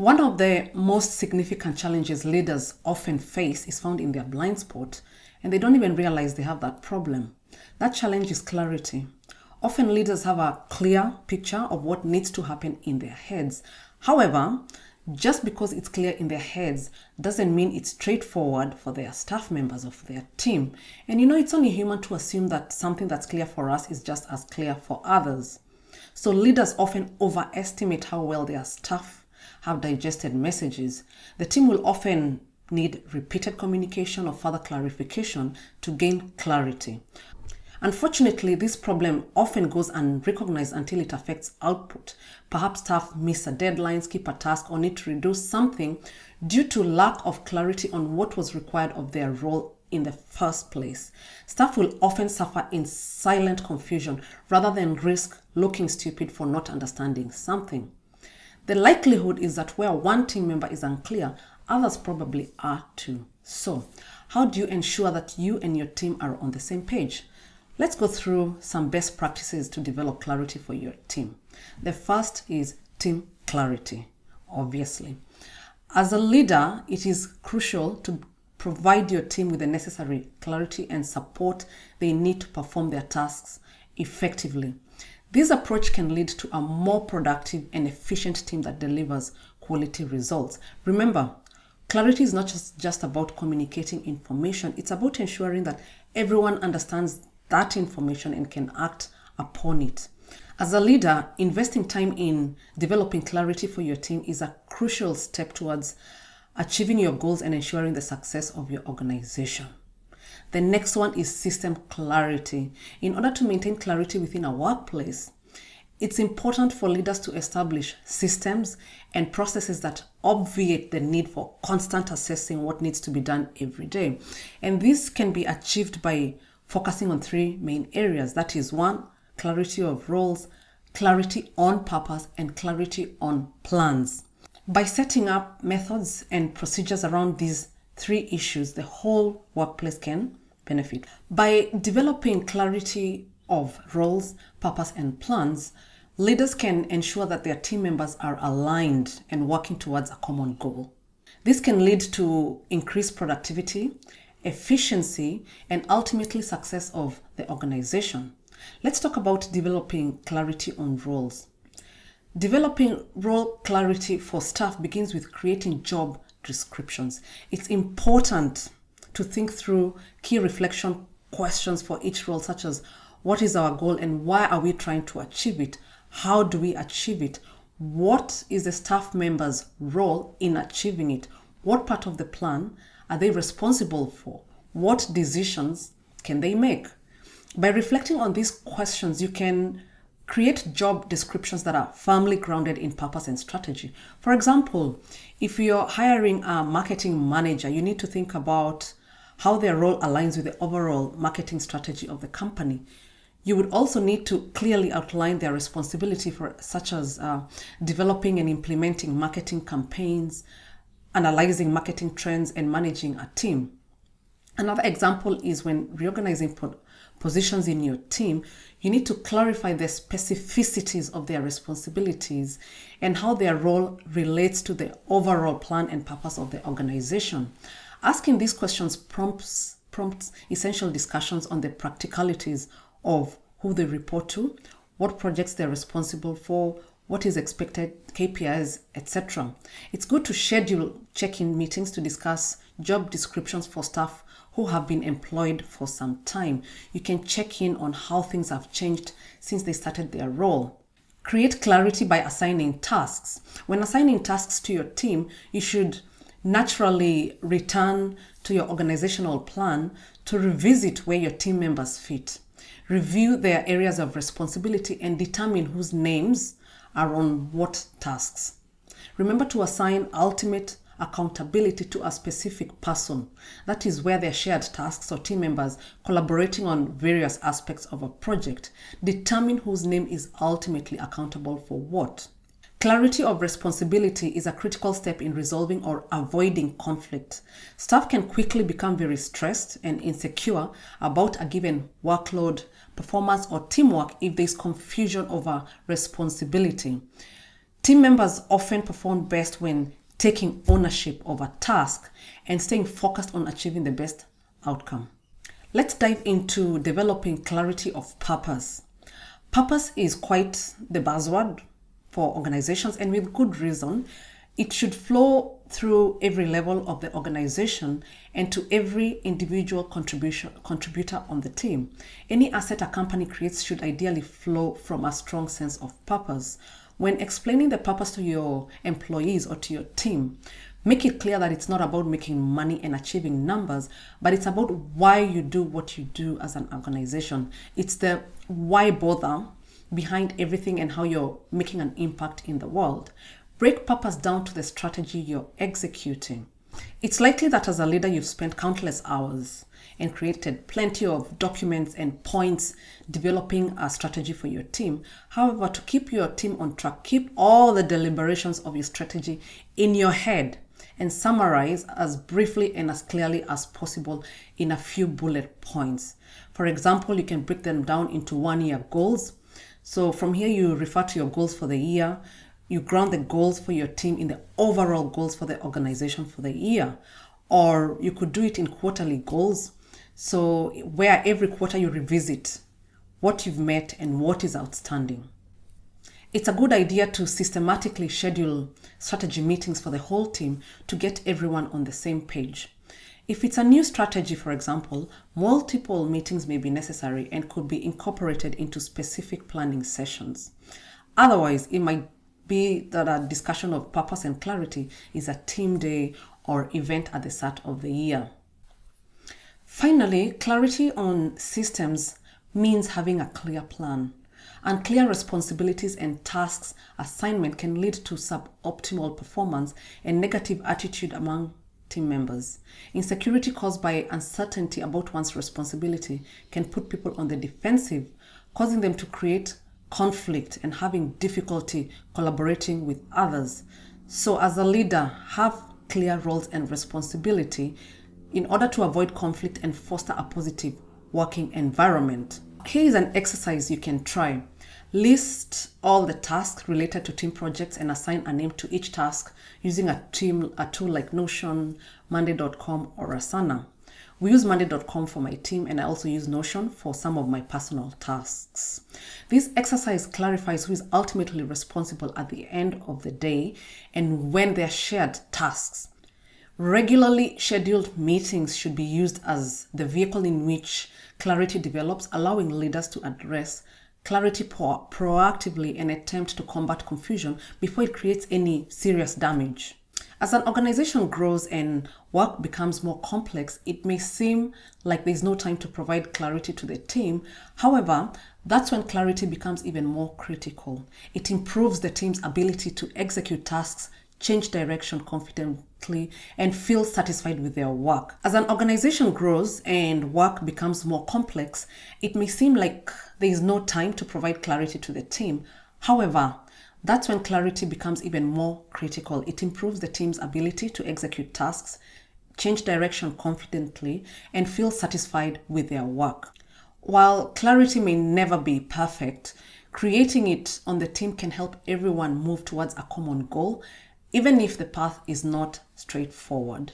One of the most significant challenges leaders often face is found in their blind spot, and they don't even realize they have that problem. That challenge is clarity. Often leaders have a clear picture of what needs to happen in their heads. However, just because it's clear in their heads doesn't mean it's straightforward for their staff members of their team. And it's only human to assume that something that's clear for us is just as clear for others. So leaders often overestimate how well their staff have digested messages. The team will often need repeated communication or further clarification to gain clarity. Unfortunately, this problem often goes unrecognized until it affects output. Perhaps staff miss a deadline, skip a task, or need to reduce something due to lack of clarity on what was required of their role in the first place. Staff will often suffer in silent confusion rather than risk looking stupid for not understanding something. The likelihood is that where one team member is unclear, others probably are too. So, how do you ensure that you and your team are on the same page? Let's go through some best practices to develop clarity for your team. The first is team clarity, obviously. As a leader, it is crucial to provide your team with the necessary clarity and support they need to perform their tasks effectively. This approach can lead to a more productive and efficient team that delivers quality results. Remember, clarity is not just about communicating information. It's about ensuring that everyone understands that information and can act upon it. As a leader, investing time in developing clarity for your team is a crucial step towards achieving your goals and ensuring the success of your organization. The next one is system clarity. In order to maintain clarity within a workplace, it's important for leaders to establish systems and processes that obviate the need for constant assessing what needs to be done every day. And this can be achieved by focusing on three main areas. That is, one, clarity of roles, clarity on purpose, and clarity on plans. By setting up methods and procedures around these three issues, the whole workplace can benefit. By developing clarity of roles, purpose, and plans, leaders can ensure that their team members are aligned and working towards a common goal. This can lead to increased productivity, efficiency, and ultimately success of the organization. Let's talk about developing clarity on roles. Developing role clarity for staff begins with creating job descriptions. It's important to think through key reflection questions for each role, such as what is our goal and why are we trying to achieve it? How do we achieve it? What is the staff member's role in achieving it? What part of the plan are they responsible for? What decisions can they make? By reflecting on these questions, you can create job descriptions that are firmly grounded in purpose and strategy. For example, if you're hiring a marketing manager, you need to think about how their role aligns with the overall marketing strategy of the company. You would also need to clearly outline their responsibility for such as developing and implementing marketing campaigns, analyzing marketing trends, and managing a team. Another example is when reorganizing positions in your team, you need to clarify the specificities of their responsibilities and how their role relates to the overall plan and purpose of the organization. Asking these questions prompts essential discussions on the practicalities of who they report to, what projects they're responsible for, what is expected, KPIs, etc. It's good to schedule check-in meetings to discuss job descriptions for staff who have been employed for some time. You can check in on how things have changed since they started their role. Create clarity by assigning tasks. When assigning tasks to your team, you should naturally return to your organizational plan to revisit where your team members fit. Review their areas of responsibility and determine whose names are on what tasks. Remember to assign ultimate accountability to a specific person. That is where their shared tasks or team members collaborating on various aspects of a project. Determine whose name is ultimately accountable for what. Clarity of responsibility is a critical step in resolving or avoiding conflict. Staff can quickly become very stressed and insecure about a given workload, performance, or teamwork if there's confusion over responsibility. Team members often perform best when taking ownership of a task and staying focused on achieving the best outcome. Let's dive into developing clarity of purpose. Purpose is quite the buzzword for organizations, and with good reason. It should flow through every level of the organization and to every individual contributor on the team. Any asset a company creates should ideally flow from a strong sense of purpose. When explaining the purpose to your employees or to your team, make it clear that it's not about making money and achieving numbers, but it's about why you do what you do as an organization. It's the why bother behind everything and how you're making an impact in the world. Break purpose down to the strategy you're executing. It's likely that as a leader, you've spent countless hours and created plenty of documents and points developing a strategy for your team. However, to keep your team on track, keep all the deliberations of your strategy in your head and summarize as briefly and as clearly as possible in a few bullet points. For example, you can break them down into 1-year goals. So from here, you refer to your goals for the year. You ground the goals for your team in the overall goals for the organization for the year. Or you could do it in quarterly goals. So where every quarter you revisit what you've met and what is outstanding. It's a good idea to systematically schedule strategy meetings for the whole team to get everyone on the same page. If it's a new strategy, for example, multiple meetings may be necessary and could be incorporated into specific planning sessions. Otherwise, it might be that a discussion of purpose and clarity is a team day or event at the start of the year. Finally, clarity on systems means having a clear plan. Unclear responsibilities and tasks assignment can lead to suboptimal performance and negative attitude among team members. Insecurity caused by uncertainty about one's responsibility can put people on the defensive, causing them to create conflict and having difficulty collaborating with others. So as a leader, have clear roles and responsibility in order to avoid conflict and foster a positive working environment. Here is an exercise you can try. List all the tasks related to team projects and assign a name to each task using a tool like Notion, Monday.com, or Asana. We use Monday.com for my team, and I also use Notion for some of my personal tasks. This exercise clarifies who is ultimately responsible at the end of the day and when they are shared tasks. Regularly scheduled meetings should be used as the vehicle in which clarity develops, allowing leaders to address clarity proactively and attempt to combat confusion before it creates any serious damage. As an organization grows and work becomes more complex, it may seem like there's no time to provide clarity to the team. However, that's when clarity becomes even more critical. It improves the team's ability to execute tasks, change direction confidently, and feel satisfied with their work. As an organization grows and work becomes more complex, it may seem like there is no time to provide clarity to the team. However, that's when clarity becomes even more critical. It improves the team's ability to execute tasks, change direction confidently, and feel satisfied with their work. While clarity may never be perfect, creating it on the team can help everyone move towards a common goal, even if the path is not straightforward.